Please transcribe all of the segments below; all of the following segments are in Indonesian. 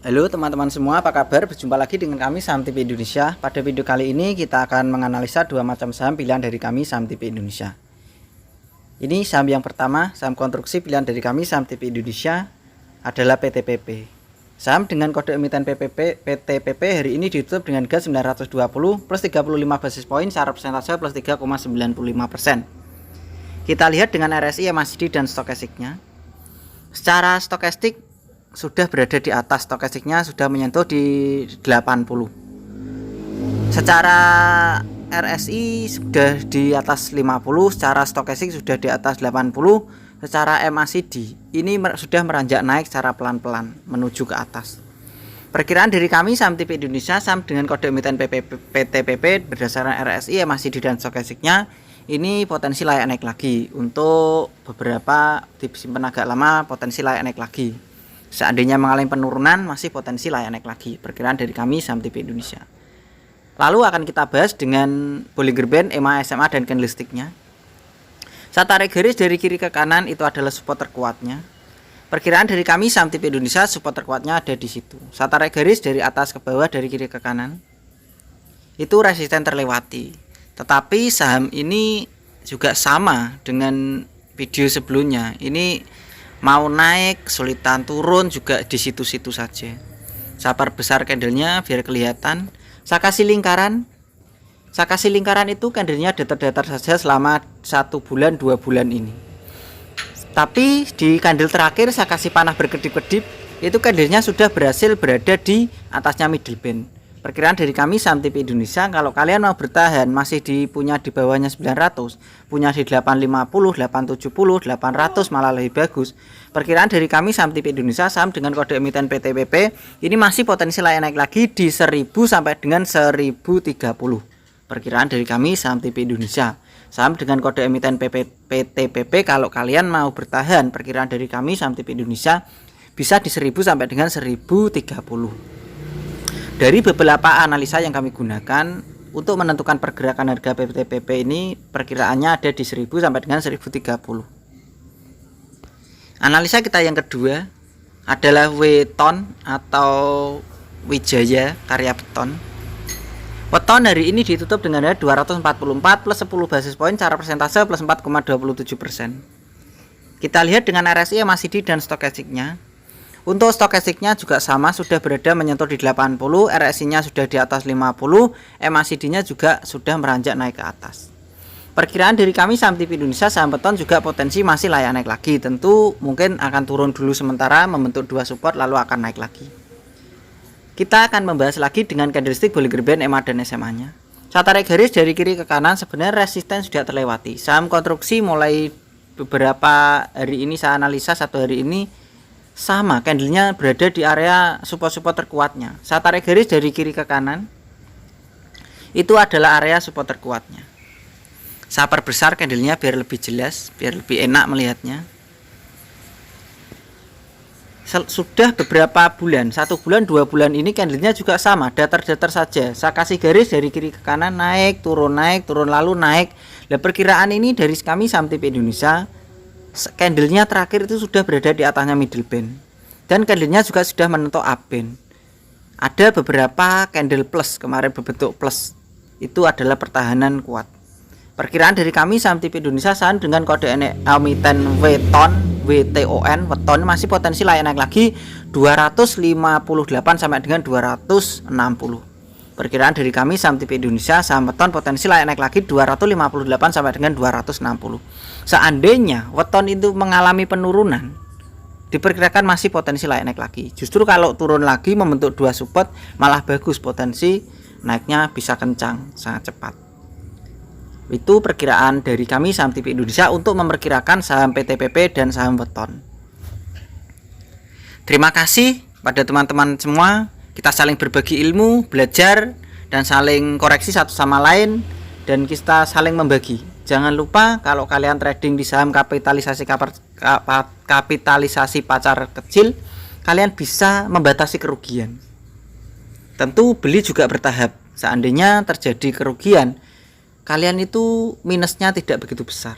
Halo teman-teman semua, apa kabar? Berjumpa lagi dengan kami Saham TV Indonesia. Pada video kali ini kita akan menganalisa dua macam saham pilihan dari kami Saham TV Indonesia. Ini saham yang pertama, saham konstruksi pilihan dari kami Saham TV Indonesia adalah PTPP. Saham dengan kode emiten PTPP hari ini ditutup dengan gas 920 plus 35 basis poin secara persentase plus 3,95%. Kita lihat dengan RSI, MACD dan stokastiknya. Secara stokastik sudah berada di atas, stokastiknya sudah menyentuh di 80. Secara RSI sudah di atas 50, secara stokastik sudah di atas 80, secara MACD ini sudah meranjak naik secara pelan-pelan menuju ke atas. Perkiraan dari kami Saham TV Indonesia, saham dengan kode emiten PTPP berdasarkan RSI, MACD dan stokastiknya ini potensi layak naik lagi. Untuk beberapa disimpan agak lama, potensi layak naik lagi. Seandainya mengalami penurunan, masih potensi layak naik lagi. Perkiraan dari kami Saham TV Indonesia. Lalu akan kita bahas dengan Bollinger Band, EMA, SMA dan candlesticknya. Saya tarik garis dari kiri ke kanan, itu adalah support terkuatnya. Perkiraan dari kami Saham TV Indonesia, support terkuatnya ada di situ. Saya tarik garis dari atas ke bawah, dari kiri ke kanan, itu resisten terlewati. Tetapi saham ini juga sama dengan video sebelumnya. Ini mau naik, kesulitan, turun juga di situ-situ saja. Saya perbesar candlenya biar kelihatan. Saya kasih lingkaran. Saya kasih lingkaran itu candlenya datar-datar saja selama 1 bulan 2 bulan ini. Tapi di candle terakhir saya kasih panah berkedip-kedip, itu candlenya sudah berhasil berada di atasnya middle band. Perkiraan dari kami Saham TV Indonesia, kalau kalian mau bertahan masih punya di bawahnya 900, punya di 850, 870, 800 malah lebih bagus. Perkiraan dari kami Saham TV Indonesia, saham dengan kode emiten PTPP ini masih potensi layak naik lagi di 1000 sampai dengan 1030. Perkiraan dari kami Saham TV Indonesia, saham dengan kode emiten PTPP kalau kalian mau bertahan, perkiraan dari kami Saham TV Indonesia bisa di 1000 sampai dengan 1030. Dari beberapa analisa yang kami gunakan untuk menentukan pergerakan harga PTPP ini, perkiraannya ada di 1000 sampai dengan 1030. Analisa kita yang kedua adalah Weton atau Wijaya Karya Beton. Weton hari ini ditutup dengan harga 244 plus 10 basis poin secara persentase plus 4,27%. Kita lihat dengan RSI, MACD dan stokastiknya. Untuk stokastiknya juga sama, sudah berada menyentuh di 80, RSI-nya sudah di atas 50, MACD-nya juga sudah meranjak naik ke atas. Perkiraan dari kami Saham TV Indonesia, saham beton juga potensi masih layak naik lagi. Tentu mungkin akan turun dulu sementara, membentuk 2 support lalu akan naik lagi. Kita akan membahas lagi dengan candlestick Bollinger Band, EMA dan SMA-nya. Saya tarik garis dari kiri ke kanan, sebenarnya resisten sudah terlewati. Saham konstruksi mulai beberapa hari ini saya analisa, 1 hari ini sama, candlenya berada di area support-support terkuatnya. Saya tarik garis dari kiri ke kanan, itu adalah area support terkuatnya. Saya perbesar candlenya biar lebih jelas, biar lebih enak melihatnya. Sudah beberapa bulan, 1 bulan 2 bulan ini candlenya juga sama, datar-datar saja. Saya kasih garis dari kiri ke kanan, naik turun lalu naik. Nah, perkiraan ini dari kami Saham TV Indonesia, candlenya terakhir itu sudah berada di atasnya middle band dan candlenya juga sudah menentuk upband. Ada beberapa candle plus kemarin berbentuk plus, itu adalah pertahanan kuat. Perkiraan dari kami Saham TV Indonesia, saham dengan kode emiten Weton masih potensi layak naik lagi 258 sampai dengan 260. Perkiraan dari kami Saham TV Indonesia, saham weton potensi layak naik lagi 258 sampai dengan 260. Seandainya weton itu mengalami penurunan, diperkirakan masih potensi layak naik lagi. Justru kalau turun lagi membentuk 2 support malah bagus, potensi naiknya bisa kencang, sangat cepat. Itu perkiraan dari kami Saham TV Indonesia untuk memperkirakan saham PTPP dan saham weton. Terima kasih pada teman-teman semua. Kita saling berbagi ilmu, belajar, dan saling koreksi satu sama lain, dan kita saling membagi. Jangan lupa kalau kalian trading di saham kapitalisasi pasar kecil, kalian bisa membatasi kerugian. Tentu beli juga bertahap. Seandainya terjadi kerugian, kalian itu minusnya tidak begitu besar.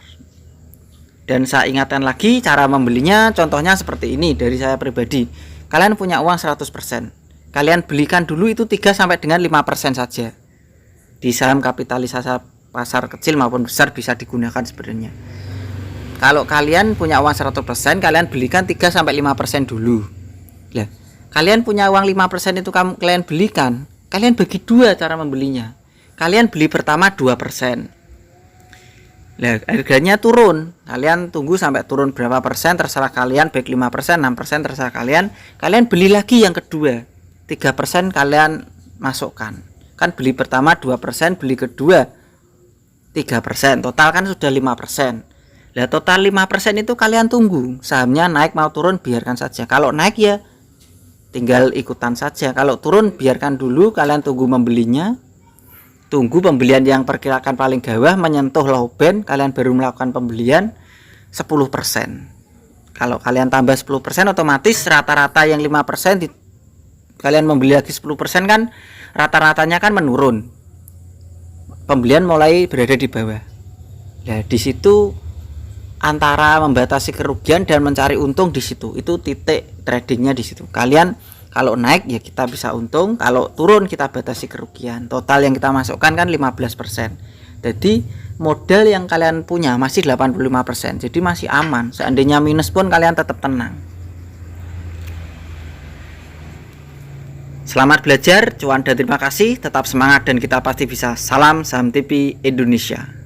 Dan saya ingatkan lagi cara membelinya, contohnya seperti ini dari saya pribadi. kalian punya uang 100%. Kalian belikan dulu itu 3 sampai dengan 5% saja. Di saham kapitalisasi pasar kecil maupun besar bisa digunakan sebenarnya. Kalau kalian punya uang 100%, kalian belikan 3 sampai 5% dulu. Lah, kalian punya uang 5% itu kalian belikan, kalian bagi 2 cara membelinya. Kalian beli pertama 2%. Nah, harganya turun. Kalian tunggu sampai turun berapa persen terserah kalian, baik 5%, 6% terserah kalian. Kalian beli lagi yang kedua. 3% kalian masukkan. Kan beli pertama 2%, beli kedua 3%. Total kan sudah 5%. Nah, total 5% itu kalian tunggu. Sahamnya naik mau turun biarkan saja. Kalau naik ya tinggal ikutan saja. Kalau turun biarkan dulu, kalian tunggu membelinya. Tunggu pembelian yang perkirakan paling bawah menyentuh low band, kalian baru melakukan pembelian 10%. Kalau kalian tambah 10%, otomatis rata-rata yang 5% kalian membeli lagi 10% kan rata-ratanya kan menurun. Pembelian mulai berada di bawah. Nah, di situ antara membatasi kerugian dan mencari untung di situ. Itu titik tradingnya di situ. Kalian kalau naik ya kita bisa untung, kalau turun kita batasi kerugian. Total yang kita masukkan kan 15%. Jadi modal yang kalian punya masih 85%. Jadi masih aman. Seandainya minus pun kalian tetap tenang. Selamat belajar, cuan dan terima kasih. Tetap semangat dan kita pasti bisa. Salam Saham TV Indonesia.